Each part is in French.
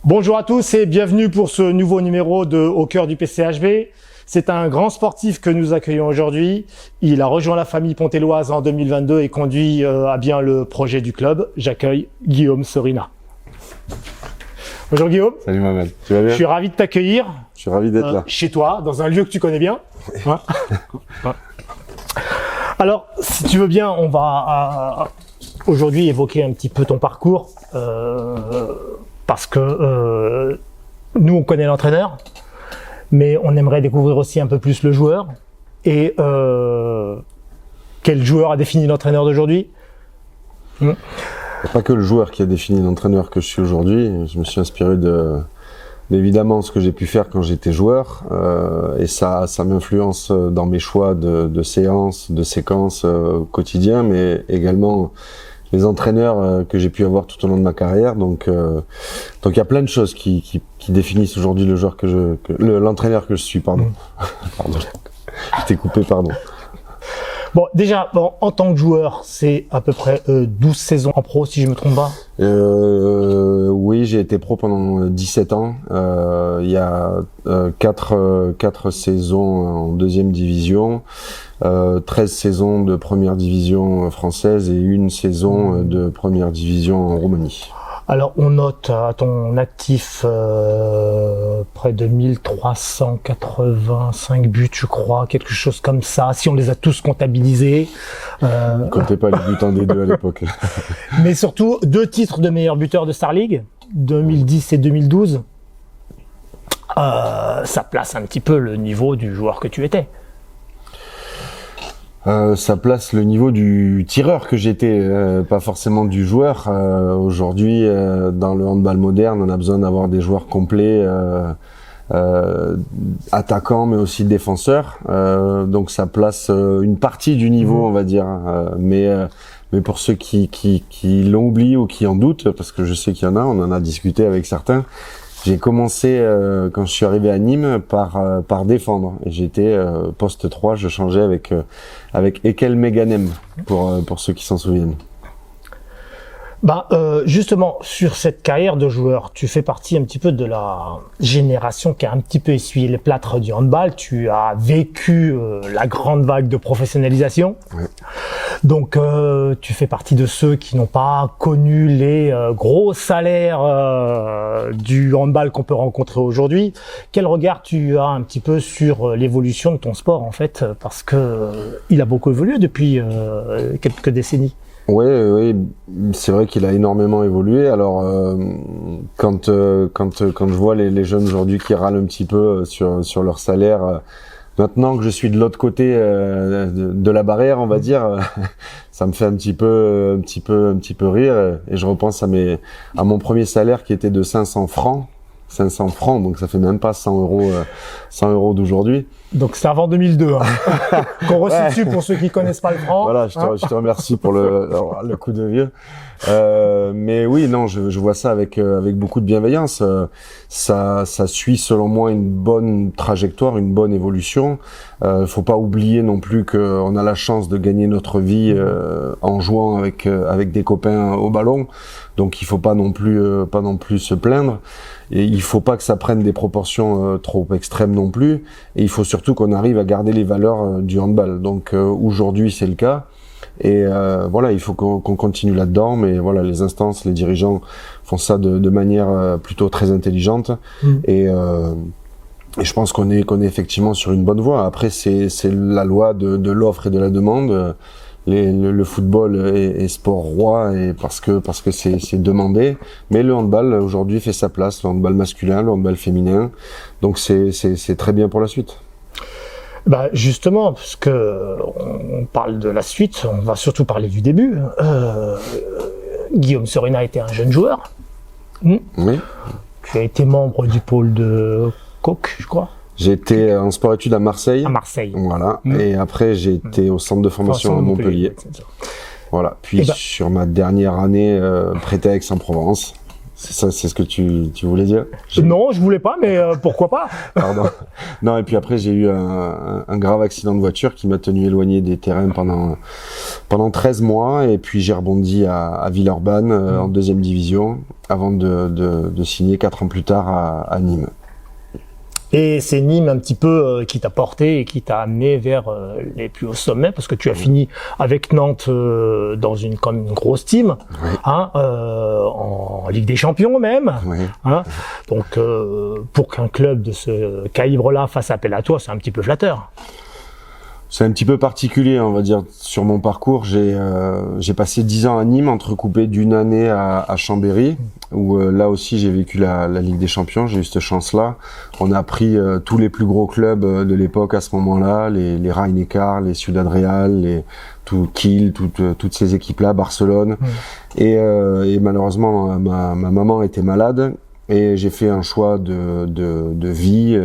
Bonjour à tous et bienvenue pour ce nouveau numéro de Au cœur du PCHB. C'est un grand sportif que nous accueillons aujourd'hui. Il a rejoint la famille pontelloise en 2022 et conduit à bien le projet du club. J'accueille Guillaume Sorina. Bonjour Guillaume. Salut Mohamed, tu vas bien? Je suis ravi de t'accueillir. Je suis ravi d'être là. Chez toi, dans un lieu que tu connais bien. Ouais. Ouais. Alors, si tu veux bien, on va aujourd'hui évoquer un petit peu ton parcours. Parce que nous, on connaît l'entraîneur, mais on aimerait découvrir aussi un peu plus le joueur. Et quel joueur a défini l'entraîneur d'aujourd'hui? Il n'y a pas que le joueur qui a défini l'entraîneur que je suis aujourd'hui. Je me suis inspiré d'évidemment ce que j'ai pu faire quand j'étais joueur. Et ça m'influence dans mes choix de séances, de séquences quotidiens, mais également les entraîneurs que j'ai pu avoir tout au long de ma carrière. Donc il y a plein de choses qui définissent aujourd'hui le joueur l'entraîneur que je suis, pardon. Pardon. Je t'ai coupé, pardon. Bon, déjà, en tant que joueur, c'est à peu près 12 saisons en pro, si je me trompe pas. Oui, j'ai été pro pendant 17 ans. Il y a 4 saisons en deuxième division, 13 saisons de première division française et une saison de première division en Roumanie. Alors, on note à ton actif près de 1385 buts, je crois, quelque chose comme ça, si on les a tous comptabilisés. Comptez pas les buts en D2 à l'époque. Mais surtout, 2 titres de meilleur buteur de Star League, 2010 et 2012. Ça place un petit peu le niveau du joueur que tu étais. Ça place le niveau du tireur que j'étais, pas forcément du joueur. Aujourd'hui, dans le handball moderne, on a besoin d'avoir des joueurs complets, attaquants, mais aussi défenseurs. Donc ça place une partie du niveau, on va dire. Mais pour ceux qui l'ont oublié ou qui en doutent, parce que je sais qu'il y en a, on en a discuté avec certains. J'ai commencé quand je suis arrivé à Nîmes par défendre. Et j'étais poste 3, je changeais avec Ekel Meganem pour ceux qui s'en souviennent. Justement, sur cette carrière de joueur, tu fais partie un petit peu de la génération qui a un petit peu essuyé les plâtres du handball. Tu as vécu la grande vague de professionnalisation. Ouais. Donc, tu fais partie de ceux qui n'ont pas connu les gros salaires du handball qu'on peut rencontrer aujourd'hui. Quel regard tu as un petit peu sur l'évolution de ton sport, en fait, parce que il a beaucoup évolué depuis quelques décennies. Oui, c'est vrai qu'il a énormément évolué. Alors, quand je vois les jeunes aujourd'hui qui râlent un petit peu sur leur salaire, maintenant que je suis de l'autre côté de la barrière, on va dire, ça me fait un petit peu rire. Et je repense à mon premier salaire qui était de 500 francs. 500 francs, donc ça fait même pas 100 euros d'aujourd'hui. Donc c'est avant 2002, hein. Qu'on resitue pour ceux qui connaissent pas le franc. Voilà, je te remercie pour le coup de vieux. Mais oui, non, je vois ça avec beaucoup de bienveillance. Ça suit selon moi une bonne trajectoire, une bonne évolution. Faut pas oublier non plus qu'on a la chance de gagner notre vie en jouant avec des copains au ballon. Donc il faut pas non plus se plaindre. Et il faut pas que ça prenne des proportions trop extrêmes non plus. Et il faut surtout qu'on arrive à garder les valeurs du handball. Donc aujourd'hui c'est le cas. Et voilà, il faut qu'on continue là-dedans. Mais voilà, les instances, les dirigeants font ça de manière plutôt très intelligente. Et je pense qu'on est effectivement sur une bonne voie. Après c'est la loi de l'offre et de la demande. Le football est sport roi et parce que c'est demandé, mais le handball aujourd'hui fait sa place, le handball masculin, le handball féminin, donc c'est très bien pour la suite. Justement, parce que on parle de la suite, on va surtout parler du début. Guillaume Sorina était un jeune joueur. Oui. Tu as été membre du pôle de Coq, je crois. J'ai été en sport-études à Marseille. À Marseille. Voilà. Et après, j'ai été au centre de formation à Montpellier. Voilà. Puis sur ma dernière année, prêté à Aix-en-Provence. C'est ça, c'est ce que tu voulais dire? Non, je voulais pas, mais pourquoi pas? Pardon. Non, et puis après, j'ai eu un grave accident de voiture qui m'a tenu éloigné des terrains pendant 13 mois, et puis j'ai rebondi à Villeurbanne en 2e division, avant de signer 4 ans plus tard à Nîmes. Et c'est Nîmes un petit peu qui t'a porté et qui t'a amené vers les plus hauts sommets, parce que tu as fini avec Nantes dans quand même une grosse team, Oui. hein, en Ligue des Champions même. Oui. Hein. Donc pour qu'un club de ce calibre-là fasse appel à toi, c'est un petit peu flatteur. C'est un petit peu particulier, on va dire, sur mon parcours. J'ai passé 10 ans à Nîmes, entrecoupé d'une année à Chambéry, où là aussi j'ai vécu la Ligue des Champions. J'ai eu cette chance-là. On a pris tous les plus gros clubs de l'époque à ce moment-là, les Rhein-Neckar, les Ciudad Real, Kiel, toutes ces équipes-là, Barcelone. Et malheureusement, ma maman était malade. Et j'ai fait un choix de vie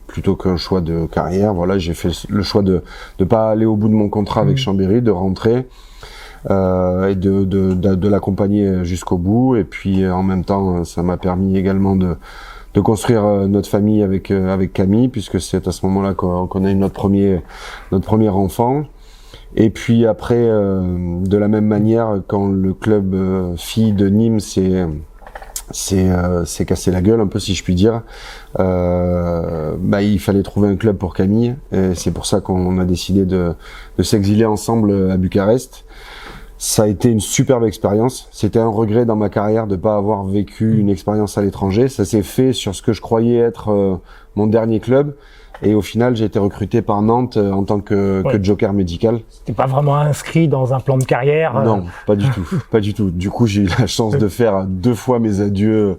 plutôt qu'un choix de carrière. Voilà, j'ai fait le choix de pas aller au bout de mon contrat avec Chambéry, de rentrer et de l'accompagner jusqu'au bout. Et puis en même temps, ça m'a permis également de construire notre famille avec Camille, puisque c'est à ce moment-là qu'on a eu notre premier enfant. Et puis après, de la même manière, quand le club fille de Nîmes c'est cassé la gueule un peu, si je puis dire. Il fallait trouver un club pour Camille, et c'est pour ça qu'on a décidé de s'exiler ensemble à Bucarest. Ça a été une superbe expérience. C'était un regret dans ma carrière de pas avoir vécu une expérience à l'étranger. Ça s'est fait sur ce que je croyais être mon dernier club. Et au final, j'ai été recruté par Nantes en tant que joker médical. T'es pas vraiment inscrit dans un plan de carrière Non, pas du tout, pas du tout. Du coup, j'ai eu la chance de faire 2 fois mes adieux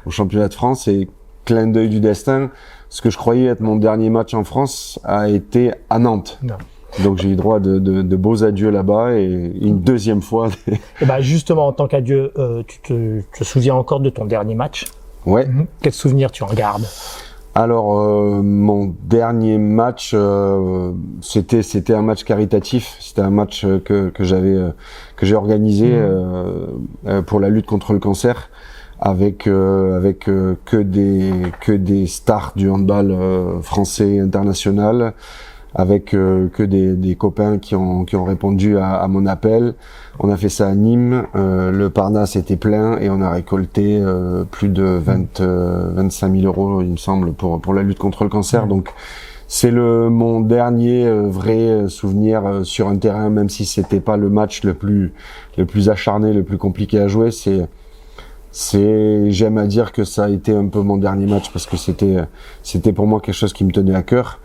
au championnat de France, et clin d'œil du destin, ce que je croyais être mon dernier match en France a été à Nantes. Non. Donc j'ai eu droit de beaux adieux là-bas, et une 2e fois. Et justement, en tant qu'adieu, tu te souviens encore de ton dernier match? Ouais. Quel souvenir tu en gardes? Alors mon dernier match, c'était un match caritatif. C'était un match que j'ai organisé pour la lutte contre le cancer, avec que des stars du handball français et international, avec que des copains qui ont répondu à mon appel. On a fait ça à Nîmes, le Parnasse était plein, et on a récolté plus de 25 000 euros, il me semble, pour la lutte contre le cancer. Donc c'est mon dernier vrai souvenir sur un terrain, même si c'était pas le match le plus acharné, le plus compliqué à jouer. J'aime à dire que ça a été un peu mon dernier match, parce que c'était pour moi quelque chose qui me tenait à cœur.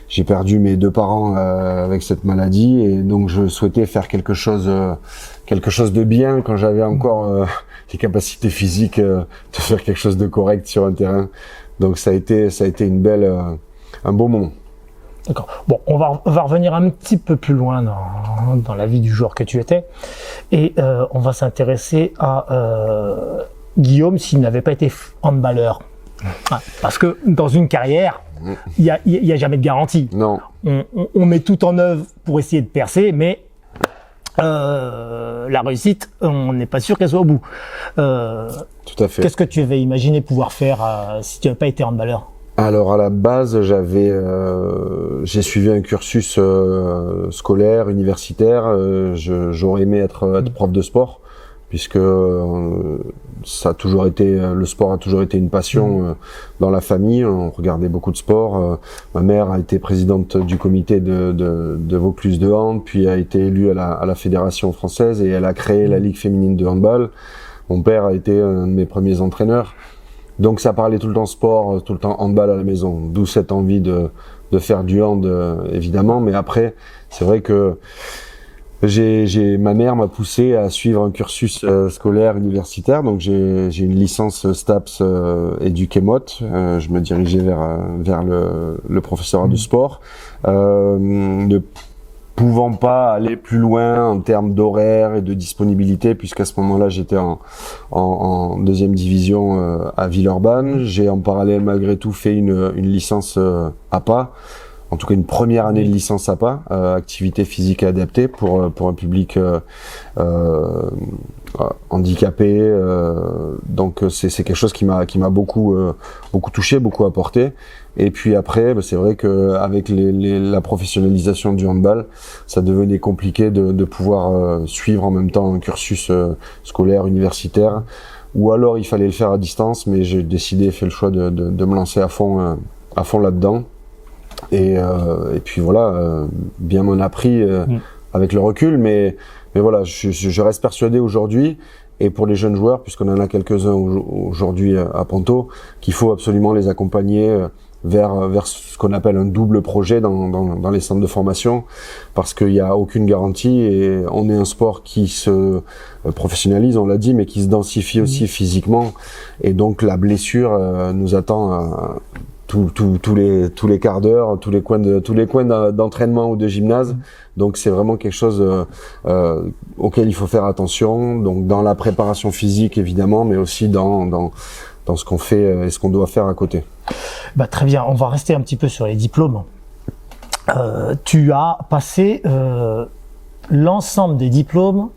J'ai perdu mes 2 parents avec cette maladie, et donc je souhaitais faire quelque chose de bien quand j'avais encore les capacités physiques de faire quelque chose de correct sur un terrain. Donc ça a été un beau moment. D'accord. Bon, on va revenir un petit peu plus loin dans la vie du joueur que tu étais, et on va s'intéresser à Guillaume s'il n'avait pas été handballeur. Parce que dans une carrière, il y a jamais de garantie. Non. On met tout en œuvre pour essayer de percer, mais la réussite, on n'est pas sûr qu'elle soit au bout. Tout à fait. Qu'est-ce que tu avais imaginé pouvoir faire si tu n'avais pas été handballeur? Alors à la base, j'ai suivi un cursus scolaire, universitaire. J'aurais aimé être prof de sport, puisque ça a toujours été, le sport a toujours été une passion dans la famille. On regardait beaucoup de sport. Ma mère a été présidente du comité de Vaucluse de hand, puis a été élue à la fédération française, et elle a créé la Ligue féminine de handball. Mon père a été un de mes premiers entraîneurs. Donc ça parlait tout le temps sport, tout le temps handball à la maison. D'où cette envie de faire du hand, évidemment. Mais après, c'est vrai que ma mère m'a poussé à suivre un cursus scolaire universitaire. Donc j'ai une licence STAPS Éduc-Émot. Je me dirigeais vers le professorat de sport. Ne pouvant pas aller plus loin en termes d'horaire et de disponibilité, puisqu'à ce moment-là j'étais en 2e division à Villeurbanne. J'ai en parallèle malgré tout fait une licence APA en tout cas une première année de licence APA, activité physique adaptée pour un public handicapé. Donc c'est quelque chose qui m'a beaucoup touché, beaucoup apporté. Et puis après, c'est vrai que avec la professionnalisation du handball, ça devenait compliqué de pouvoir suivre en même temps un cursus scolaire, universitaire. Ou alors il fallait le faire à distance, mais j'ai fait le choix de me lancer à fond là-dedans. Et puis voilà, bien m'en a pris avec le recul, mais voilà, je reste persuadé aujourd'hui, et pour les jeunes joueurs, puisqu'on en a quelques-uns aujourd'hui à Ponto, qu'il faut absolument les accompagner vers ce qu'on appelle un double projet dans les centres de formation, parce qu'il n'y a aucune garantie, et on est un sport qui se professionnalise, on l'a dit, mais qui se densifie aussi physiquement, et donc la blessure nous attend tous les quarts d'heure, tous les coins d'entraînement ou de gymnase. Donc c'est vraiment quelque chose auquel il faut faire attention, donc dans la préparation physique évidemment, mais aussi dans ce qu'on fait et ce qu'on doit faire à côté. Bah, très bien, on va rester un petit peu sur les diplômes. Tu as passé l'ensemble des diplômes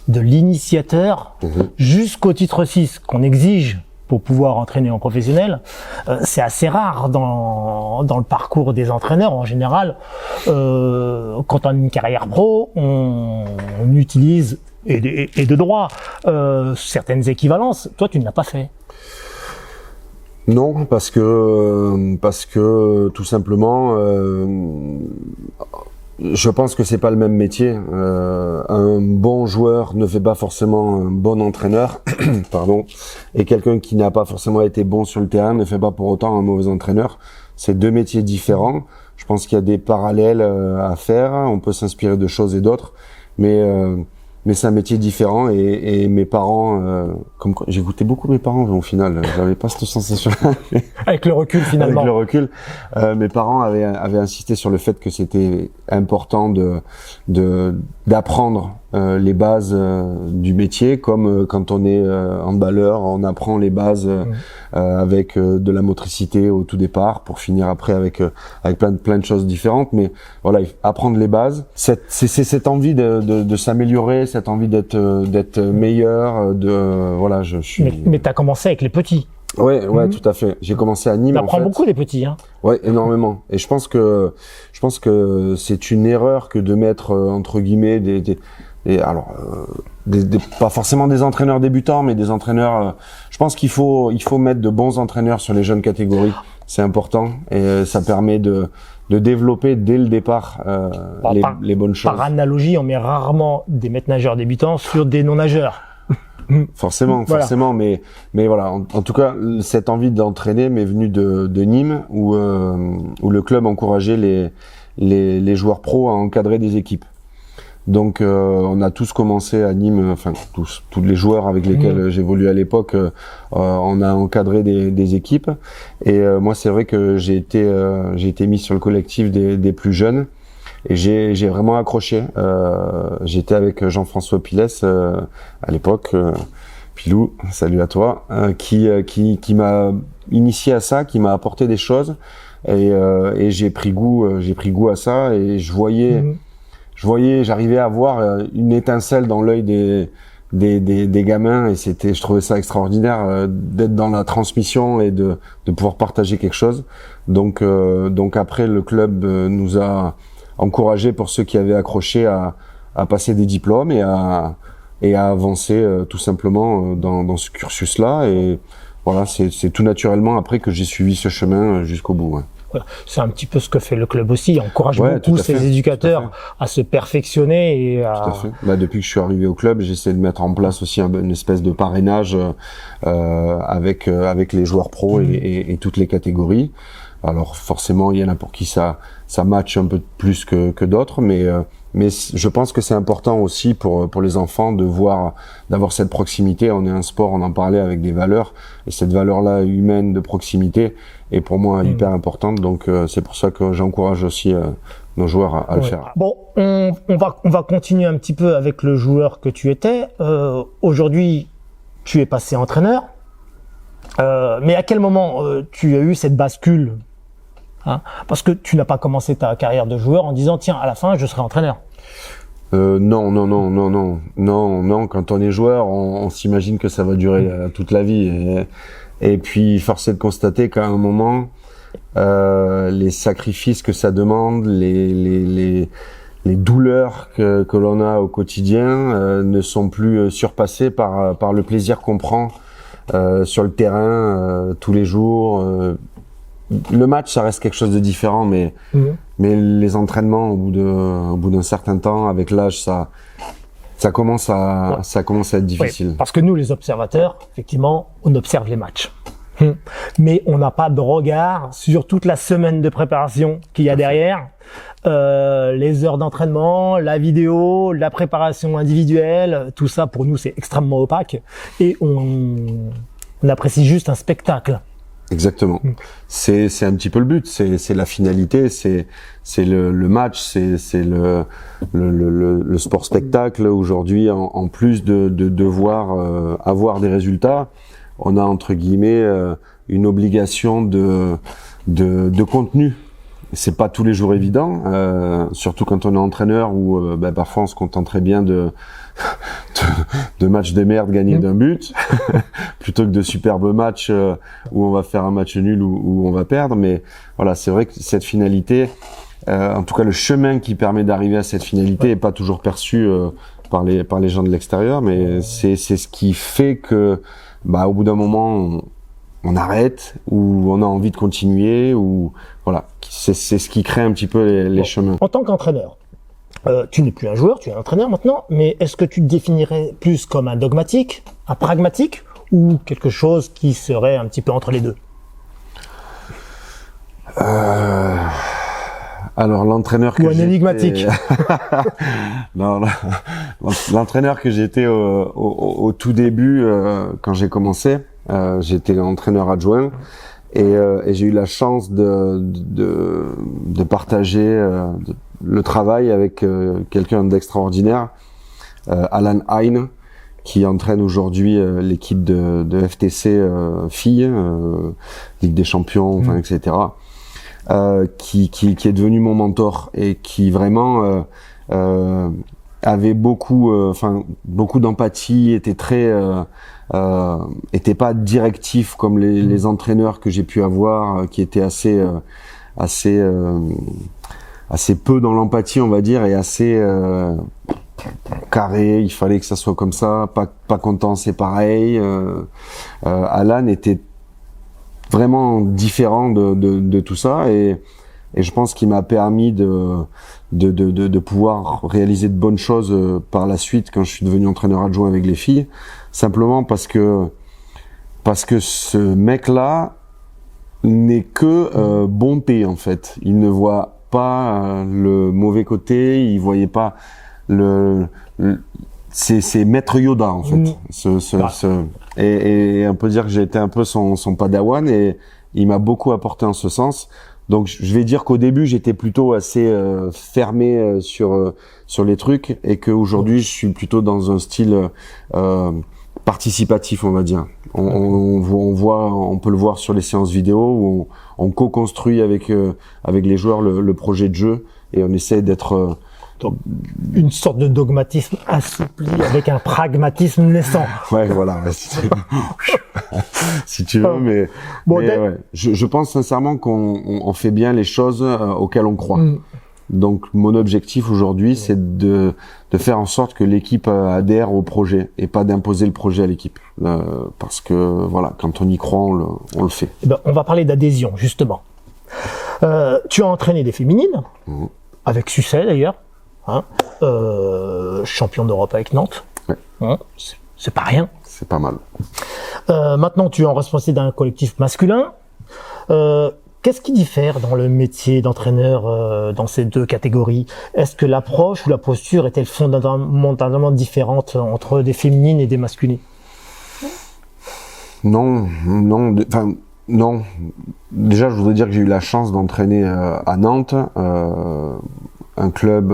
de l'initiateur jusqu'au titre 6 qu'on exige pour pouvoir entraîner en professionnel. C'est assez rare dans le parcours des entraîneurs en général. Quand on a une carrière pro, on utilise, et de droit, certaines équivalences. Toi, tu ne l'as pas fait. Non, parce que tout simplement, je pense que c'est pas le même métier. Un bon joueur ne fait pas forcément un bon entraîneur, pardon, et quelqu'un qui n'a pas forcément été bon sur le terrain ne fait pas pour autant un mauvais entraîneur. C'est deux métiers différents. Je pense qu'il y a des parallèles à faire. On peut s'inspirer de choses et d'autres, mais c'est un métier différent, et mes parents, j'écoutais beaucoup mes parents au final, j'avais pas cette sensation-là. Avec le recul finalement. Avec le recul, mes parents avaient insisté sur le fait que c'était important d'apprendre les bases du métier, comme quand on est handballeur, on apprend les bases avec de la motricité au tout départ, pour finir après avec plein de choses différentes. Mais voilà, apprendre les bases, c'est cette envie de s'améliorer, cette envie d'être meilleur, voilà, je suis. Mais t'as commencé avec les petits. Ouais, tout à fait. J'ai commencé à Nîmes. T'apprends beaucoup les petits, hein. Ouais, énormément. Et je pense que c'est une erreur que de mettre entre guillemets pas forcément des entraîneurs débutants, mais des entraîneurs. Je pense qu'il faut mettre de bons entraîneurs sur les jeunes catégories. C'est important, et ça permet de développer dès le départ les bonnes choses. Par analogie, on met rarement des maîtres nageurs débutants sur des non-nageurs. Forcément, mais voilà. En tout cas, cette envie d'entraîner m'est venue de Nîmes, où le club encourageait les joueurs pros à encadrer des équipes. Donc on a tous commencé à Nîmes, enfin tous les joueurs avec lesquels j'évoluais à l'époque, on a encadré des équipes. Et moi, c'est vrai que j'ai été mis sur le collectif des plus jeunes. Et j'ai vraiment accroché. J'étais avec Jean-François Piles à l'époque, Pilou, salut à toi, qui m'a initié à ça, qui m'a apporté des choses, et j'ai pris goût à ça, et j'arrivais à voir une étincelle dans l'œil des gamins, et je trouvais ça extraordinaire d'être dans la transmission et de pouvoir partager quelque chose. Donc après, le club nous a encouragé, pour ceux qui avaient accroché, à passer des diplômes et à avancer tout simplement dans ce cursus-là. Et voilà, c'est tout naturellement après que j'ai suivi ce chemin jusqu'au bout. Ouais. Voilà. C'est un petit peu ce que fait le club aussi. Il encourage beaucoup ses éducateurs à se perfectionner et à. Tout à fait. Bah, depuis que je suis arrivé au club, j'essaie de mettre en place aussi une espèce de parrainage avec les joueurs pros et toutes les catégories. Alors forcément, il y en a pour qui ça match un peu plus que d'autres, mais je pense que c'est important aussi pour les enfants d'avoir cette proximité. On est un sport, on en parlait, avec des valeurs, et cette valeur-là humaine de proximité est pour moi hyper importante. Donc c'est pour ça que j'encourage aussi nos joueurs à le faire. Bon, on va continuer un petit peu avec le joueur que tu étais. Aujourd'hui, tu es passé entraîneur. Mais à quel moment tu as eu cette bascule hein, parce que tu n'as pas commencé ta carrière de joueur en disant tiens à la fin je serai entraîneur. Non. Quand on est joueur, on s'imagine que ça va durer toute la vie. Et puis, force est de constater qu'à un moment, les sacrifices que ça demande, les douleurs que l'on a au quotidien ne sont plus surpassées par le plaisir qu'on prend sur le terrain tous les jours. Le match, ça reste quelque chose de différent, mais les entraînements, au bout d'un certain temps, avec l'âge, ça commence à être difficile. Oui, parce que nous, les observateurs, effectivement, on observe les matchs. Mais on n'a pas de regard sur toute la semaine de préparation qu'il y a derrière, les heures d'entraînement, la vidéo, la préparation individuelle, tout ça pour nous c'est extrêmement opaque et on apprécie juste un spectacle. Exactement. C'est un petit peu le but, c'est la finalité, c'est le match, c'est le sport spectacle. Aujourd'hui, en plus de devoir avoir des résultats, on a entre guillemets une obligation de contenu. C'est pas tous les jours évident, surtout quand on est entraîneur où parfois on se contente très bien de matchs de merde gagnés d'un but plutôt que de superbes matchs où on va faire un match nul où on va perdre. Mais voilà, c'est vrai que cette finalité, en tout cas le chemin qui permet d'arriver à cette finalité est pas toujours perçu par les gens de l'extérieur, mais c'est ce qui fait que au bout d'un moment on arrête ou on a envie de continuer ou voilà, c'est ce qui crée un petit peu les chemins. En tant qu'entraîneur, tu n'es plus un joueur, tu es un entraîneur maintenant, mais est-ce que tu te définirais plus comme un dogmatique, un pragmatique ou quelque chose qui serait un petit peu entre les deux? Alors l'entraîneur que ou un énigmatique. Non, l'entraîneur que j'étais au tout début quand j'ai commencé, j'étais entraîneur adjoint et j'ai eu la chance de partager le travail avec quelqu'un d'extraordinaire, Alan Hein, qui entraîne aujourd'hui l'équipe de FTC filles, Ligue des Champions, etc. Qui est devenu mon mentor et qui vraiment avait beaucoup d'empathie, était pas directif comme les entraîneurs que j'ai pu avoir, qui étaient assez peu dans l'empathie, on va dire, et assez carré. Il fallait que ça soit comme ça, pas content, c'est pareil. Alan était vraiment différent de tout ça et je pense qu'il m'a permis de pouvoir réaliser de bonnes choses par la suite quand je suis devenu entraîneur adjoint avec les filles, simplement parce que ce mec-là n'est que bonté en fait. Il ne voit pas le mauvais côté, il voyait pas c'est Maître Yoda en fait. Et on peut dire que j'ai été un peu son padawan et il m'a beaucoup apporté en ce sens. Donc je vais dire qu'au début j'étais plutôt assez fermé sur les trucs et qu'aujourd'hui je suis plutôt dans un style participatif, on va dire. On peut le voir sur les séances vidéo où on co-construit avec les joueurs le projet de jeu et on essaie d'être une sorte de dogmatisme assoupli avec un pragmatisme naissant. Ouais, voilà. Si tu veux, mais ouais. Je pense sincèrement qu'on fait bien les choses auxquelles on croit. Donc, mon objectif aujourd'hui, c'est de faire en sorte que l'équipe adhère au projet et pas d'imposer le projet à l'équipe. Parce que, voilà, quand on y croit, on le fait. On va parler d'adhésion, justement. Tu as entraîné des féminines, avec succès d'ailleurs. Champion d'Europe avec Nantes. Ouais. C'est pas rien. C'est pas mal. Maintenant, tu es en responsabilité d'un collectif masculin. Qu'est-ce qui diffère dans le métier d'entraîneur dans ces deux catégories? Est-ce que l'approche ou la posture est-elle fondamentalement différente entre des féminines et des masculines? Non. Déjà, je voudrais dire que j'ai eu la chance d'entraîner à Nantes. Un club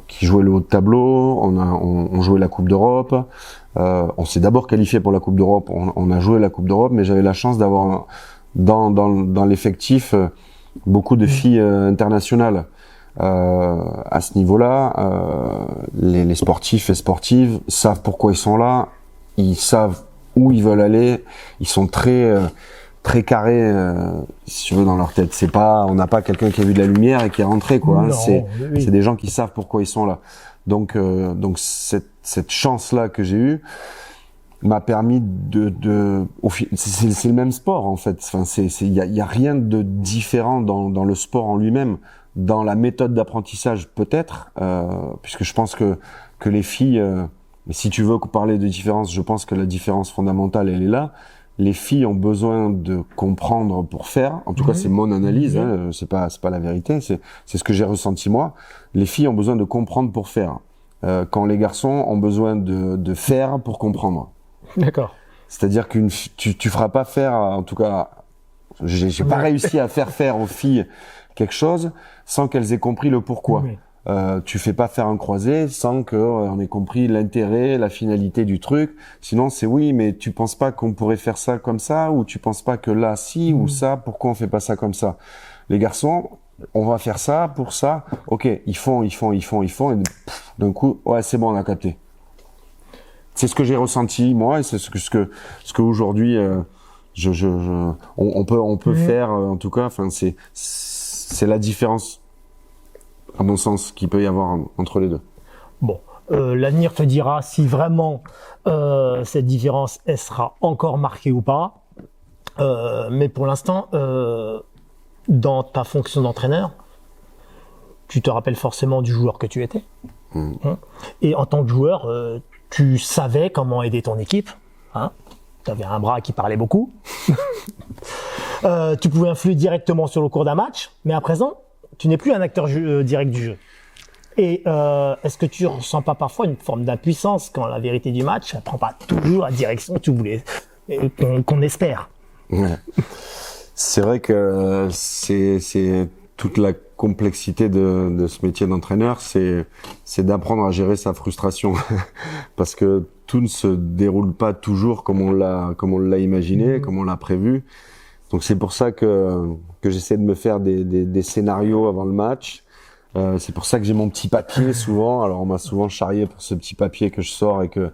qui jouait le haut de tableau, on jouait la Coupe d'Europe, on s'est d'abord qualifié pour la Coupe d'Europe, on a joué la Coupe d'Europe, mais j'avais la chance d'avoir dans l'effectif beaucoup de filles internationales. À ce niveau-là, les sportifs et sportives savent pourquoi ils sont là, ils savent où ils veulent aller, ils sont très carrés, si tu veux, dans leur tête. C'est pas, on n'a pas quelqu'un qui a vu de la lumière et qui est rentré, quoi. Hein. C'est des gens qui savent pourquoi ils sont là. Donc cette chance-là que j'ai eue m'a permis c'est le même sport en fait. Enfin, il y a rien de différent dans le sport en lui-même. Dans la méthode d'apprentissage peut-être, puisque je pense que les filles, si tu veux parler de différence, je pense que la différence fondamentale elle est là. Les filles ont besoin de comprendre pour faire. En tout cas, c'est mon analyse. Hein, c'est pas la vérité. C'est ce que j'ai ressenti moi. Les filles ont besoin de comprendre pour faire. Quand les garçons ont besoin de faire pour comprendre. D'accord. C'est-à-dire tu feras pas faire. En tout cas, j'ai pas réussi à faire aux filles quelque chose sans qu'elles aient compris le pourquoi. Oui. Tu fais pas faire un croisé sans qu'on ait compris l'intérêt, la finalité du truc. Sinon, c'est oui, mais tu penses pas qu'on pourrait faire ça comme ça, ou tu penses pas que là, si, ou ça, pourquoi on fait pas ça comme ça? Les garçons, on va faire ça pour ça. Ok, ils font, et d'un coup, ouais, c'est bon, on a capté. C'est ce que j'ai ressenti, moi, et c'est ce que aujourd'hui, on peut faire, en tout cas, enfin, c'est la différence, à mon sens, qu'il peut y avoir entre les deux. Bon, l'avenir te dira si vraiment cette différence, elle sera encore marquée ou pas. Mais pour l'instant, dans ta fonction d'entraîneur, tu te rappelles forcément du joueur que tu étais. Et en tant que joueur, tu savais comment aider ton équipe. Hein, tu avais un bras qui parlait beaucoup. Tu pouvais influer directement sur le cours d'un match, mais à présent, tu n'es plus un acteur direct du jeu. Et est-ce que tu ne ressens pas parfois une forme d'impuissance quand la vérité du match ne prend pas toujours la direction que tu voulais, qu'on espère? Ouais. C'est vrai que c'est toute la complexité de ce métier d'entraîneur, c'est d'apprendre à gérer sa frustration, parce que tout ne se déroule pas toujours comme on l'a imaginé, comme on l'a prévu. Donc c'est pour ça que j'essaie de me faire des scénarios avant le match. C'est pour ça que j'ai mon petit papier souvent. Alors on m'a souvent charrié pour ce petit papier que je sors et que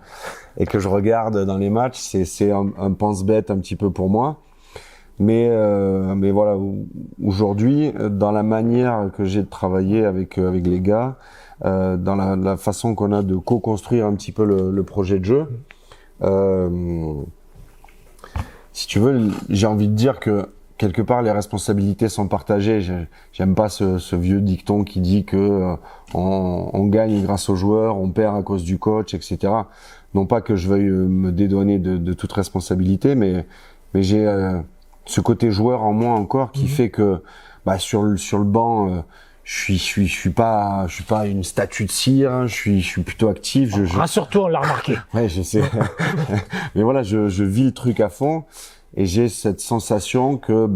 je regarde dans les matchs. C'est un pense-bête un petit peu pour moi. Mais voilà, aujourd'hui, dans la manière que j'ai de travailler avec les gars, dans la façon qu'on a de co-construire un petit peu le projet de jeu, si tu veux, j'ai envie de dire que quelque part les responsabilités sont partagées. J'aime pas ce vieux dicton qui dit que on gagne grâce aux joueurs, on perd à cause du coach, etc. Non pas que je veuille me dédouaner de toute responsabilité, mais j'ai ce côté joueur en moi encore qui fait que sur le banc je suis pas une statue de cire, hein, je suis plutôt actif. Rassure-toi, on l'a remarqué. Ouais, je sais. Mais voilà, je vis le truc à fond et j'ai cette sensation que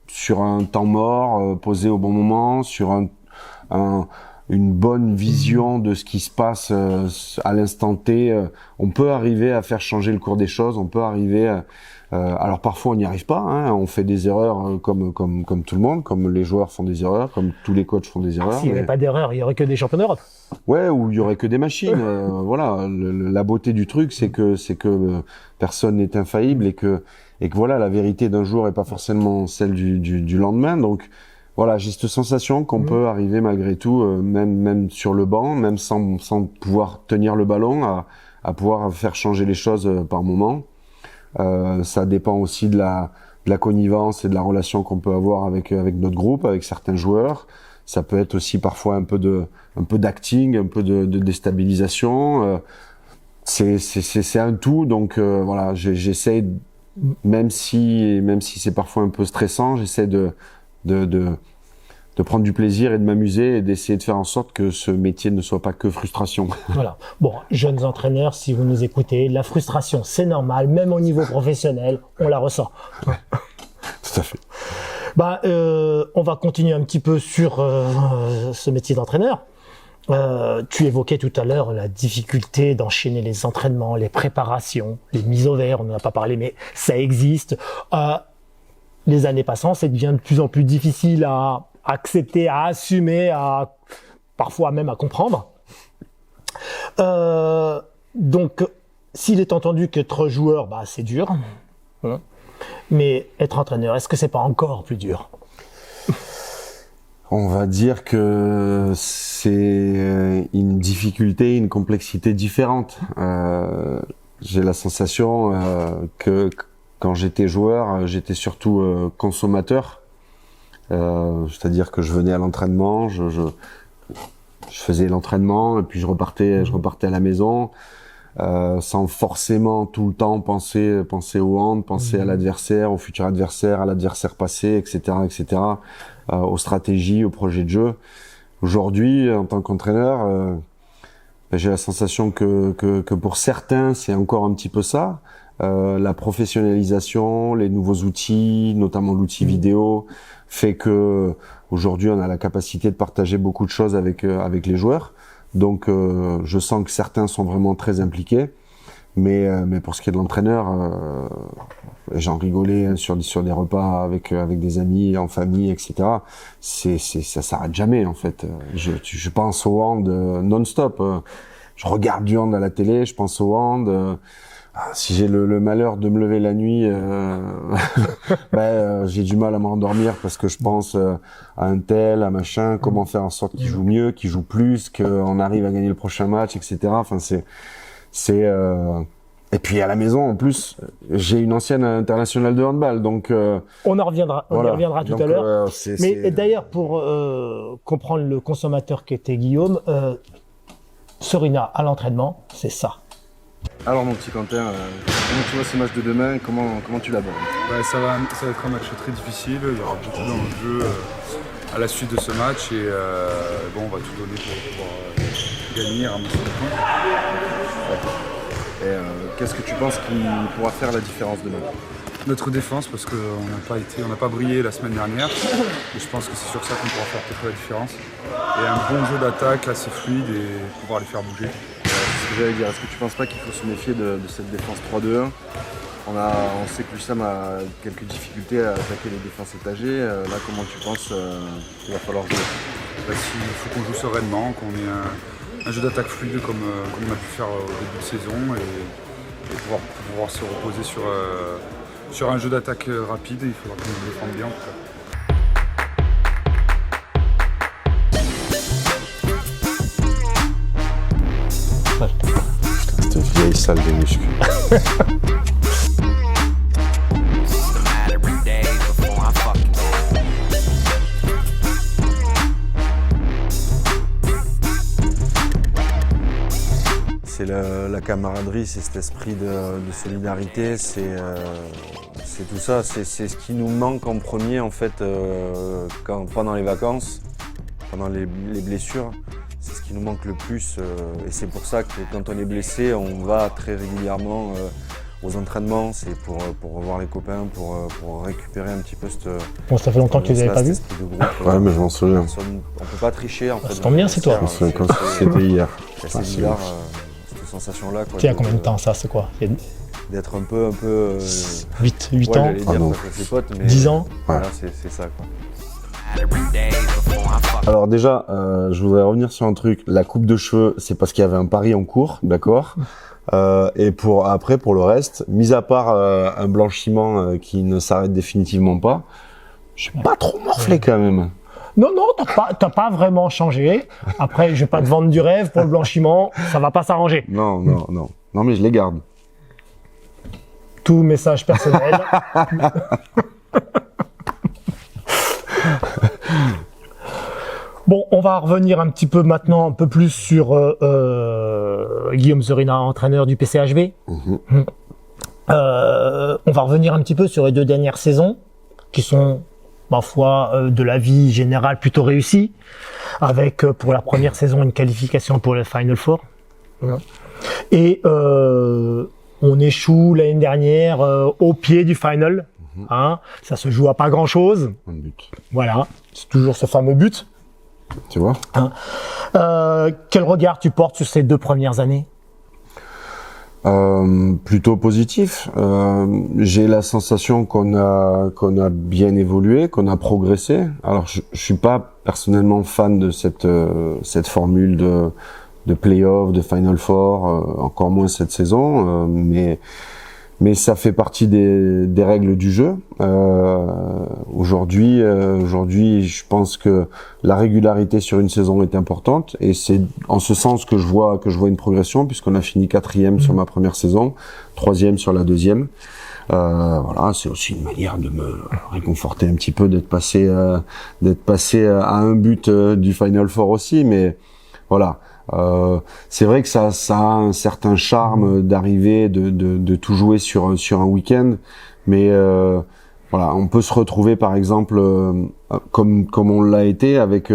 sur un temps mort posé au bon moment, sur une bonne vision de ce qui se passe à l'instant T, on peut arriver à faire changer le cours des choses, on peut arriver alors parfois on n'y arrive pas, hein, on fait des erreurs comme tout le monde, comme les joueurs font des erreurs, comme tous les coachs font des erreurs. S'il n'y avait pas d'erreur, il y aurait que des champions d'Europe. Ouais, ou il y aurait que des machines. Voilà, la beauté du truc, c'est que personne n'est infaillible et que voilà, la vérité d'un jour est pas forcément celle du lendemain. Donc voilà, j'ai cette sensation qu'on peut arriver malgré tout, même sur le banc, même sans pouvoir tenir le ballon, à pouvoir faire changer les choses par moment. Ça dépend aussi de la connivence et de la relation qu'on peut avoir avec notre groupe, avec certains joueurs. Ça peut être aussi parfois un peu d'acting, un peu de déstabilisation. C'est un tout. Donc voilà, j'essaie, même si c'est parfois un peu stressant, j'essaie de prendre du plaisir et de m'amuser et d'essayer de faire en sorte que ce métier ne soit pas que frustration. Voilà. Bon, jeunes entraîneurs, si vous nous écoutez, la frustration, c'est normal, même au niveau professionnel, on la ressent. Tout à fait. On va continuer un petit peu sur ce métier d'entraîneur. Tu évoquais tout à l'heure la difficulté d'enchaîner les entraînements, les préparations, les mises au vert, on n'en a pas parlé, mais ça existe. les années passant, ça devient de plus en plus difficile à accepter, à assumer, parfois même à comprendre. Donc, s'il est entendu qu'être joueur, c'est dur, hein, mais être entraîneur, est-ce que c'est pas encore plus dur? On va dire que c'est une difficulté, une complexité différente. J'ai la sensation que quand j'étais joueur, j'étais surtout consommateur. C'est-à-dire que je venais à l'entraînement, je faisais l'entraînement et puis je repartais à la maison sans forcément tout le temps penser au hand, penser à l'adversaire, au futur adversaire, à l'adversaire passé, etc., aux stratégies, aux projets de jeu. Aujourd'hui, en tant qu'entraîneur, j'ai la sensation que pour certains, c'est encore un petit peu ça. La professionnalisation, les nouveaux outils, notamment l'outil vidéo, fait que aujourd'hui on a la capacité de partager beaucoup de choses avec les joueurs. Donc je sens que certains sont vraiment très impliqués, mais pour ce qui est de l'entraîneur, j'en rigolais sur des repas avec des amis, en famille, etc. Ça s'arrête jamais en fait. Je pense au hand non-stop. Je regarde du hand à la télé, je pense au hand. Si j'ai le malheur de me lever la nuit, j'ai du mal à m'endormir parce que je pense à un tel, à machin, comment faire en sorte qu'il joue mieux, qu'il joue plus, qu'on arrive à gagner le prochain match, etc. Enfin, et puis à la maison, en plus, j'ai une ancienne internationale de handball, donc on y reviendra tout à l'heure. Mais d'ailleurs, pour comprendre le consommateur qu'était Guillaume, Sorina à l'entraînement, c'est ça. Alors mon petit Quentin, comment tu vois ce match de demain? Comment tu l'abordes? Ça va être un match très difficile, il y aura beaucoup d'enjeux à la suite de ce match et on va tout donner pour pouvoir gagner, ramasser le point. Et qu'est-ce que tu penses qui pourra faire la différence demain? Notre défense, parce qu'on n'a pas brillé la semaine dernière et je pense que c'est sur ça qu'on pourra faire peut-être la différence. Et un bon jeu d'attaque assez fluide et pouvoir les faire bouger. Ce que j'allais dire, est-ce que tu penses pas qu'il faut se méfier de cette défense 3-2-1? On sait que Wissam a quelques difficultés à attaquer les défenses étagées. Là, comment tu penses qu'il va falloir jouer? Il faut qu'on joue sereinement, qu'on ait un jeu d'attaque fluide comme on a pu faire au début de saison et pouvoir se reposer sur un jeu d'attaque rapide. Il faudra qu'on nous défende bien en tout cas. Cette vieille salle des muscles. C'est la camaraderie, c'est cet esprit de solidarité, c'est tout ça, c'est ce qui nous manque en premier en fait pendant les vacances, pendant les blessures. C'est ce qui nous manque le plus et c'est pour ça que quand on est blessé, on va très régulièrement aux entraînements. C'est pour revoir les copains, pour récupérer un petit peu cette... Bon, ça fait longtemps que tu les avais pas vus. Ouais, mais je m'en souviens. On peut pas tricher en fait. Ça tombe bien, c'est toi. Je me souviens quand c'était hier. C'est assez bizarre cette sensation-là. Tu as combien de temps ça, c'est quoi? D'être un peu 8 ans, dire, ses potes, mais 10 ans. Voilà, c'est ça quoi. Alors déjà, je voudrais revenir sur un truc. La coupe de cheveux, c'est parce qu'il y avait un pari en cours, d'accord. Et pour le reste, mis à part un blanchiment qui ne s'arrête définitivement pas, je suis pas trop morflé quand même. Non, t'as pas vraiment changé. Après, je vais pas te vendre du rêve pour le blanchiment, ça va pas s'arranger. Non, mais je les garde. Tout message personnel. Bon, on va revenir un petit peu maintenant, un peu plus sur Guillaume Sorina, entraîneur du PCHV. On va revenir un petit peu sur les 2 dernières saisons, qui sont, ma foi, de la vie générale plutôt réussies, avec pour la première saison une qualification pour le Final Four. Et on échoue l'année dernière au pied du Final. Ça se joue à pas grand chose. Un but. Voilà, c'est toujours ce fameux but. Tu vois. Quel regard tu portes sur ces 2 premières années? Plutôt positif. J'ai la sensation qu'on a bien évolué, qu'on a progressé. Alors je suis pas personnellement fan de cette formule de play-off, de Final Four, encore moins cette saison, mais ça fait partie des règles du jeu. Aujourd'hui, je pense que la régularité sur une saison est importante, et c'est en ce sens que je vois une progression, puisqu'on a fini 4e sur ma première saison, 3e sur la deuxième. Voilà, c'est aussi une manière de me réconforter un petit peu d'être passé à un but du Final Four aussi, mais voilà. C'est vrai que ça a un certain charme d'arriver, de tout jouer sur un week-end, mais voilà, on peut se retrouver par exemple comme on l'a été avec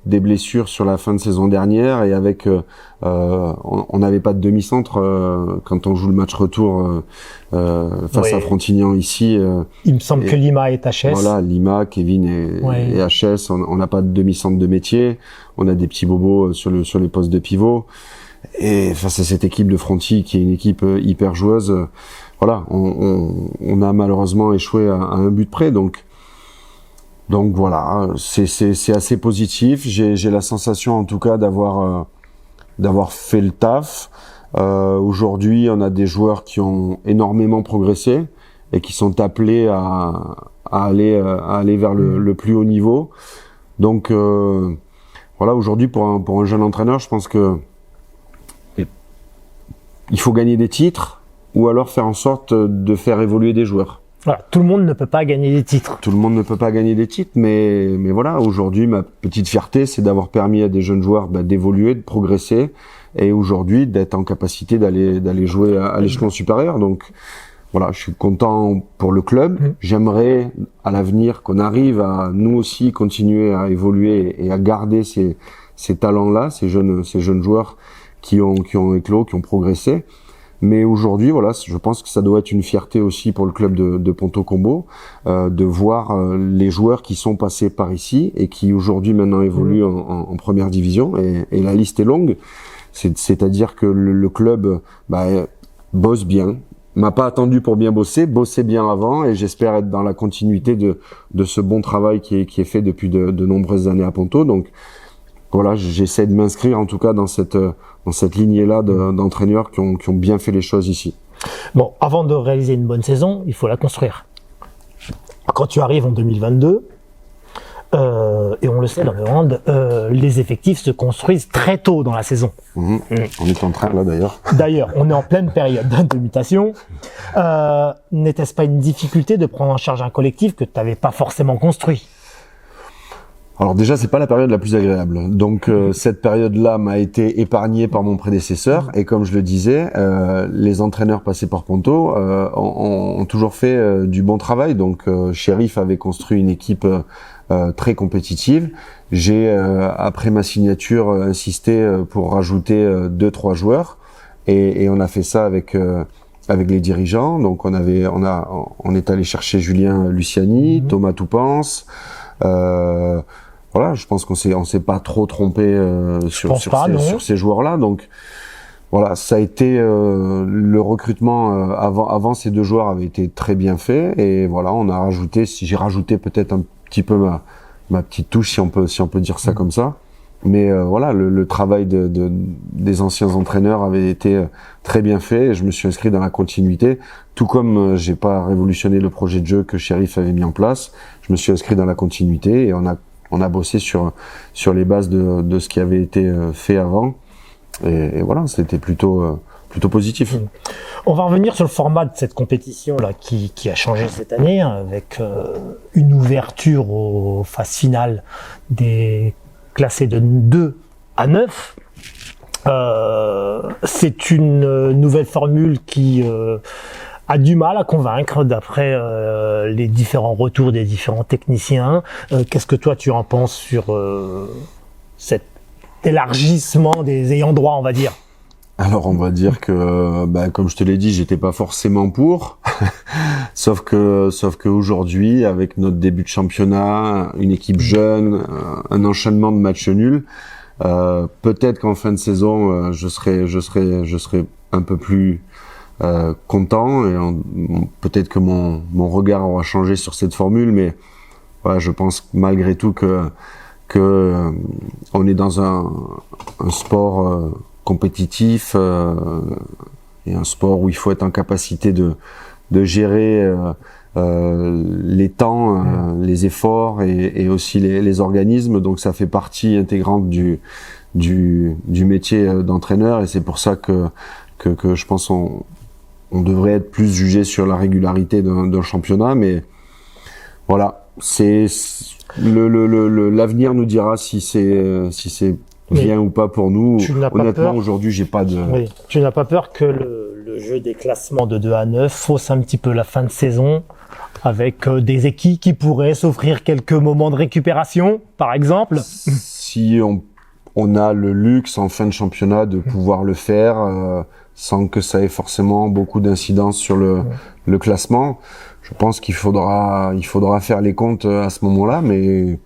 des blessures sur la fin de saison dernière, et avec on n'avait pas de demi-centre quand on joue le match retour face à Frontignan ici. Il me semble que Lima est HS. Voilà, Lima, Kevin et HS. On n'a pas de demi-centre de métier. On a des petits bobos sur les postes de pivot. Et face à cette équipe de Fronty, qui est une équipe hyper joueuse, voilà, on a malheureusement échoué à un but près. Donc voilà, c'est assez positif. J'ai la sensation, en tout cas, d'avoir fait le taf. Aujourd'hui, on a des joueurs qui ont énormément progressé et qui sont appelés à aller vers le plus haut niveau. Donc voilà, aujourd'hui, pour un jeune entraîneur, je pense que il faut gagner des titres, ou alors faire en sorte de faire évoluer des joueurs. Voilà, tout le monde ne peut pas gagner des titres. Tout le monde ne peut pas gagner des titres, mais voilà, aujourd'hui, ma petite fierté, c'est d'avoir permis à des jeunes joueurs d'évoluer, de progresser, et aujourd'hui d'être en capacité d'aller jouer à l'échelon supérieur. Donc voilà, je suis content pour le club. J'aimerais à l'avenir qu'on arrive à nous aussi continuer à évoluer et à garder ces talents-là, ces jeunes joueurs qui ont éclos, qui ont progressé. Mais aujourd'hui, voilà, je pense que ça doit être une fierté aussi pour le club de Ponto Combo, de voir les joueurs qui sont passés par ici et qui aujourd'hui maintenant évoluent en première division. Et la liste est longue. C'est-à-dire que le club bosse bien, m'a pas attendu pour bien bossait bien avant, et j'espère être dans la continuité de ce bon travail qui est fait depuis de nombreuses années à Ponto. Donc voilà, j'essaie de m'inscrire en tout cas dans cette lignée-là d'entraîneurs qui ont bien fait les choses ici. Bon, avant de réaliser une bonne saison, il faut la construire. Quand tu arrives en 2022, et on le sait dans le hand, les effectifs se construisent très tôt dans la saison. On est en train là d'ailleurs. D'ailleurs, on est en pleine période de mutation. N'était-ce pas une difficulté de prendre en charge un collectif que tu n'avais pas forcément construit ? Alors déjà, c'est pas la période la plus agréable. Donc cette période-là m'a été épargnée par mon prédécesseur, et comme je le disais, les entraîneurs passés par Ponto ont toujours fait du bon travail. Donc Sheriff avait construit une équipe très compétitive. J'ai après ma signature insisté pour rajouter 2-3 joueurs, et on a fait ça avec les dirigeants. Donc on est allé chercher Julien Luciani, Thomas Toupens. Voilà, je pense qu'on s'est pas trop trompé sur ces joueurs-là. Donc voilà, ça a été le recrutement avant ces deux joueurs avait été très bien fait, et voilà, j'ai rajouté peut-être un petit peu ma petite touche, si on peut dire ça comme ça. Mais voilà, le travail des anciens entraîneurs avait été très bien fait, et je me suis inscrit dans la continuité. Tout comme j'ai pas révolutionné le projet de jeu que Sheriff avait mis en place, je me suis inscrit dans la continuité, et on a bossé sur les bases de ce qui avait été fait avant, et voilà, c'était plutôt positif. On va revenir sur le format de cette compétition là qui a changé cette année, avec une ouverture aux phases finales des classés de 2 à 9. C'est une nouvelle formule qui a du mal à convaincre d'après les différents retours des différents techniciens. Qu'est-ce que toi tu en penses sur cet élargissement des ayants droit, on va dire? Alors on va dire que, comme je te l'ai dit, j'étais pas forcément pour. sauf que aujourd'hui, avec notre début de championnat, une équipe jeune, un enchaînement de matchs nuls, peut-être qu'en fin de saison, je serai un peu plus content, et peut-être que mon regard aura changé sur cette formule, mais voilà, je pense malgré tout que on est dans un sport compétitif, et un sport où il faut être en capacité de gérer les temps, les efforts et aussi les organismes. Donc ça fait partie intégrante du métier d'entraîneur, et c'est pour ça que je pense on devrait être plus jugé sur la régularité d'un championnat. Mais voilà, c'est l'avenir nous dira si c'est bien ou pas pour nous. Honnêtement, aujourd'hui, j'ai pas de... Oui. Tu n'as pas peur que le jeu des classements de 2 à 9 fausse un petit peu la fin de saison, avec des équipes qui pourraient s'offrir quelques moments de récupération, par exemple? Si on a le luxe en fin de championnat de pouvoir le faire sans que ça ait forcément beaucoup d'incidence sur le classement, je pense qu'il faudra faire les comptes à ce moment-là. Mais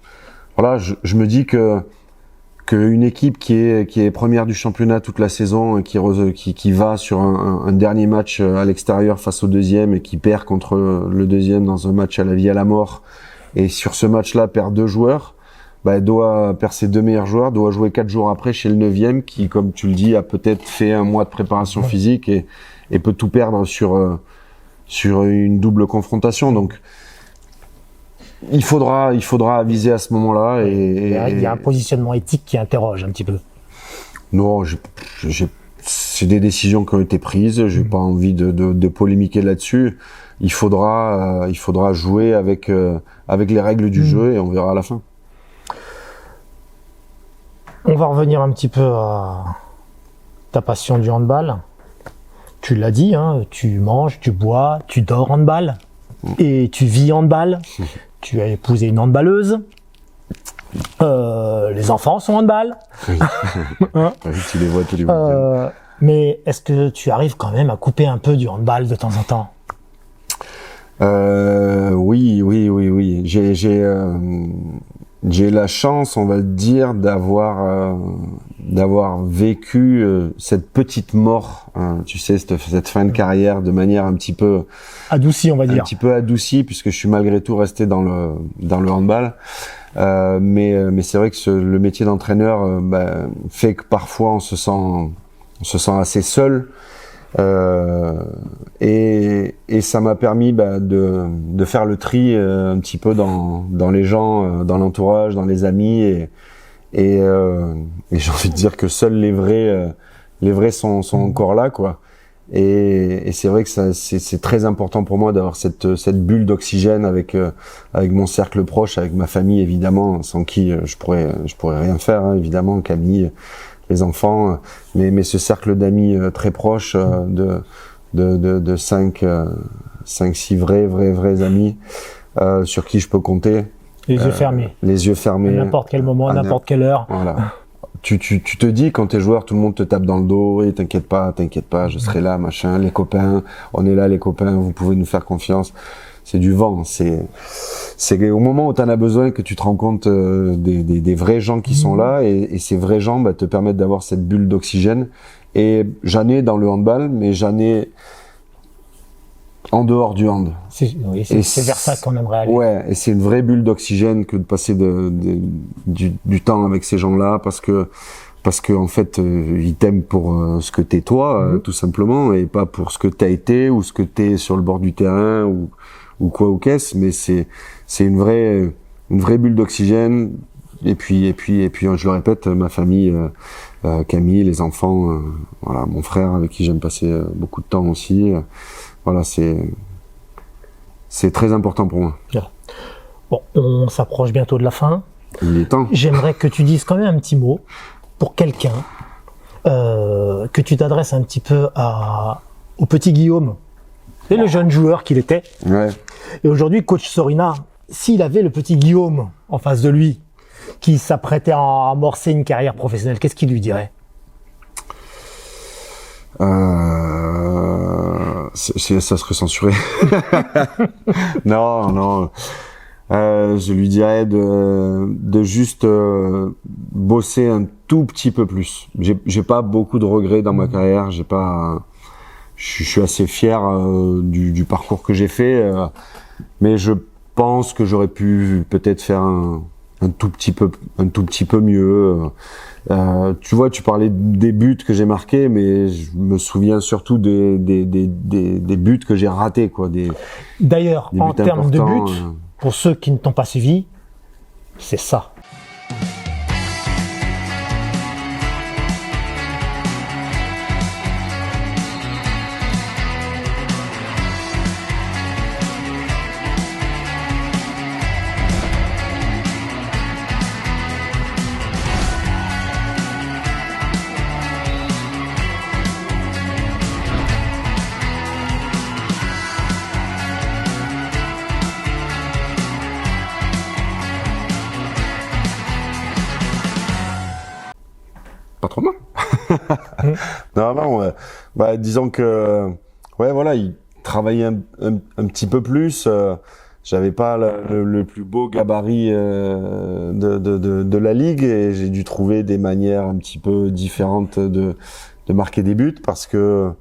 voilà, je me dis qu'une équipe qui est première du championnat toute la saison et qui va sur un dernier match à l'extérieur face au deuxième et qui perd contre le deuxième dans un match à la vie à la mort, et sur ce match-là perd 2 joueurs, elle perd ses 2 meilleurs joueurs, doit jouer 4 jours après chez le 9e qui, comme tu le dis, a peut-être fait un mois de préparation physique et peut tout perdre sur une double confrontation. Donc il faudra aviser à ce moment-là. Il y a un positionnement éthique qui interroge un petit peu. Non, c'est des décisions qui ont été prises. J'ai pas envie de polémiquer là-dessus. Il faudra jouer avec les règles du jeu, et on verra à la fin. On va revenir un petit peu à ta passion du handball. Tu l'as dit, hein, tu manges, tu bois, tu dors handball et tu vis handball. Tu as épousé une handballeuse. Les enfants sont handball. Oui. Hein? Oui, tu les vois tous les week-ends. Mais est-ce que tu arrives quand même à couper un peu du handball de temps en temps? Oui. J'ai la chance, on va le dire, d'avoir vécu cette petite mort, hein, tu sais, cette fin de carrière de manière un petit peu adoucie, on va dire. Un petit peu adoucie, puisque je suis malgré tout resté dans le handball. Mais c'est vrai que le métier d'entraîneur fait que parfois on se sent assez seul. Et ça m'a permis de faire le tri un petit peu dans les gens, dans l'entourage, dans les amis, et j'ai envie de dire que seuls les vrais sont encore là, quoi. Et c'est vrai que c'est très important pour moi d'avoir cette bulle d'oxygène avec mon cercle proche, avec ma famille évidemment, sans qui je pourrais rien faire, hein, évidemment, Camille, les enfants, mais ce cercle d'amis très proche, de 5-6 vrais amis, sur qui je peux compter. Les yeux fermés. Les yeux fermés. À n'importe quel moment, à n'importe quelle heure. Voilà. Tu te dis, quand t'es joueur, tout le monde te tape dans le dos, et t'inquiète pas, je serai là, machin, les copains, on est là, les copains, vous pouvez nous faire confiance. C'est du vent, c'est au moment où t'en as besoin que tu te rends compte des vrais gens qui sont là, et ces vrais gens te permettent d'avoir cette bulle d'oxygène. Et j'en ai dans le handball, mais j'en ai en dehors du hand. C'est vers ça qu'on aimerait aller. Ouais, et c'est une vraie bulle d'oxygène que de passer du temps avec ces gens-là, parce que en fait ils t'aiment pour ce que t'es toi, tout simplement, et pas pour ce que t'as été ou ce que t'es sur le bord du terrain ou quoi ou qu'est-ce. Mais c'est une vraie bulle d'oxygène. Et puis je le répète, ma famille, Camille, les enfants, voilà, mon frère avec qui j'aime passer beaucoup de temps aussi. Voilà, c'est très important pour moi. Bon, on s'approche bientôt de la fin. Il est temps. J'aimerais que tu dises quand même un petit mot pour quelqu'un, que tu t'adresses un petit peu au petit Guillaume. C'est le jeune joueur qu'il était. Ouais. Et aujourd'hui, coach Sorina, s'il avait le petit Guillaume en face de lui, qui s'apprêtait à amorcer une carrière professionnelle, qu'est-ce qu'il lui dirait? Ça serait censuré. Non. Je lui dirais de juste bosser un tout petit peu plus. J'ai pas beaucoup de regrets dans ma carrière. J'ai pas je suis assez fier du parcours que j'ai fait, mais je pense que j'aurais pu peut-être faire un tout petit peu mieux. Tu vois, tu parlais des buts que j'ai marqués, mais je me souviens surtout des buts que j'ai ratés, quoi. D'ailleurs, des en buts termes de importants, buts, pour ceux qui ne t'ont pas suivi, c'est ça. Pas trop mal. Non, bah, disons que, ouais, voilà, il travaillait un petit peu plus. J'avais pas le plus beau gabarit de la ligue et j'ai dû trouver des manières un petit peu différentes de marquer des buts parce que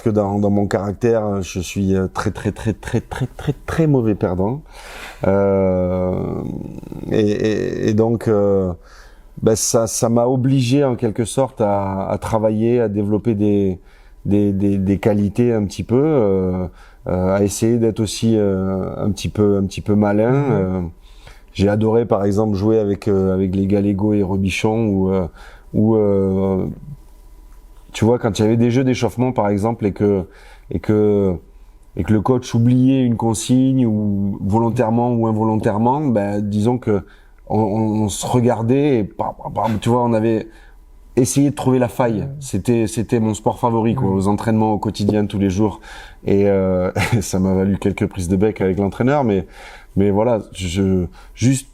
dans mon caractère, je suis très mauvais perdant. Et donc ben ça m'a obligé en quelque sorte à travailler, à développer des qualités un petit peu, à essayer d'être aussi un petit peu malin. J'ai adoré par exemple jouer avec les Gallego et Robichon où tu vois, quand il y avait des jeux d'échauffement par exemple et que le coach oubliait une consigne ou volontairement ou involontairement, ben disons que on se regardait et tu vois, on avait essayé de trouver la faille. C'était mon sport favori, quoi, aux entraînements au quotidien tous les jours. Et ça m'a valu quelques prises de bec avec l'entraîneur, mais voilà, juste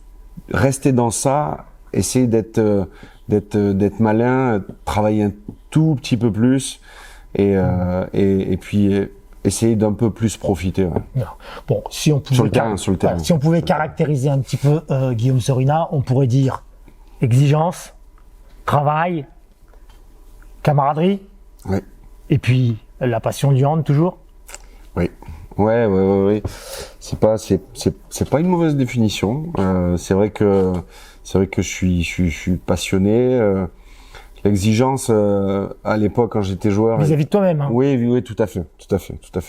rester dans ça, essayer d'être malin, travailler un tout petit peu plus et puis essayer d'un peu plus profiter. Ouais. Bon, si on pouvait sur le terrain. Si on pouvait caractériser un petit peu Guillaume Sorina, on pourrait dire exigence, travail, camaraderie, ouais. Et puis la passion du hand toujours. Oui. Ouais. C'est pas une mauvaise définition. C'est vrai que je suis passionné. L'exigence à l'époque quand j'étais joueur. Vis-à-vis de toi-même. Hein. Oui, tout à fait.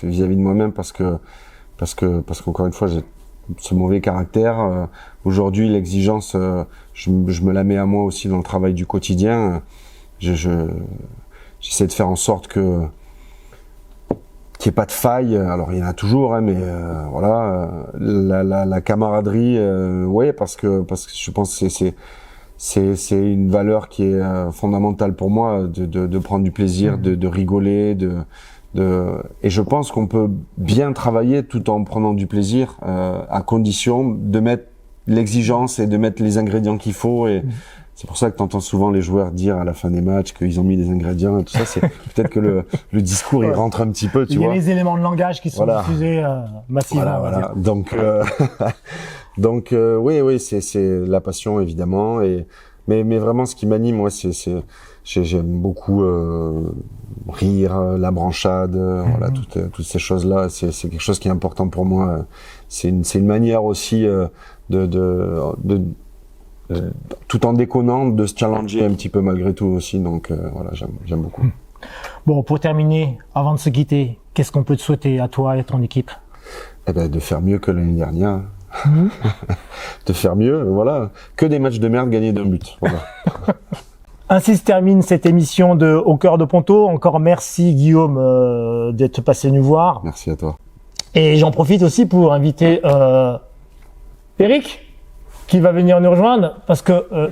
Vis-à-vis de moi-même parce qu'encore une fois j'ai ce mauvais caractère. Aujourd'hui l'exigence, je me la mets à moi aussi dans le travail du quotidien. J'essaie de faire en sorte qu'il n'y ait pas de faille. Alors il y en a toujours, hein, mais voilà, la camaraderie, ouais, parce que je pense que c'est une valeur qui est fondamentale pour moi, de prendre du plaisir, de rigoler, et je pense qu'on peut bien travailler tout en prenant du plaisir, à condition de mettre l'exigence et de mettre les ingrédients qu'il faut. Et c'est pour ça que tu entends souvent les joueurs dire à la fin des matchs qu'ils ont mis des ingrédients et tout ça. C'est peut-être que le discours il rentre un petit peu, tu vois. Il y a les éléments de langage qui sont diffusés massivement. Voilà. Donc oui, c'est la passion évidemment, mais vraiment ce qui m'anime, moi, j'aime beaucoup rire, la branchade, voilà, toutes ces choses-là, c'est quelque chose qui est important pour moi. C'est une manière aussi tout en déconnant, de se challenger un petit peu malgré tout aussi. Donc voilà, j'aime beaucoup. Bon, pour terminer, avant de se quitter, qu'est-ce qu'on peut te souhaiter à toi et à ton équipe? Eh ben, de faire mieux que l'année dernière. De faire mieux, voilà. Que des matchs de merde gagnés d'un but. Voilà. Ainsi se termine cette émission de Au cœur de Ponto. Encore merci Guillaume d'être passé nous voir. Merci à toi. Et j'en profite aussi pour inviter Eric qui va venir nous rejoindre parce que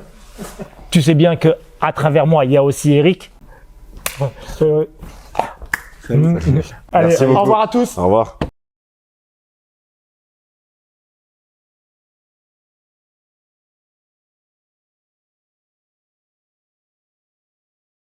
tu sais bien que à travers moi il y a aussi Eric. Allez, Merci au beaucoup. revoir à tous. Au revoir.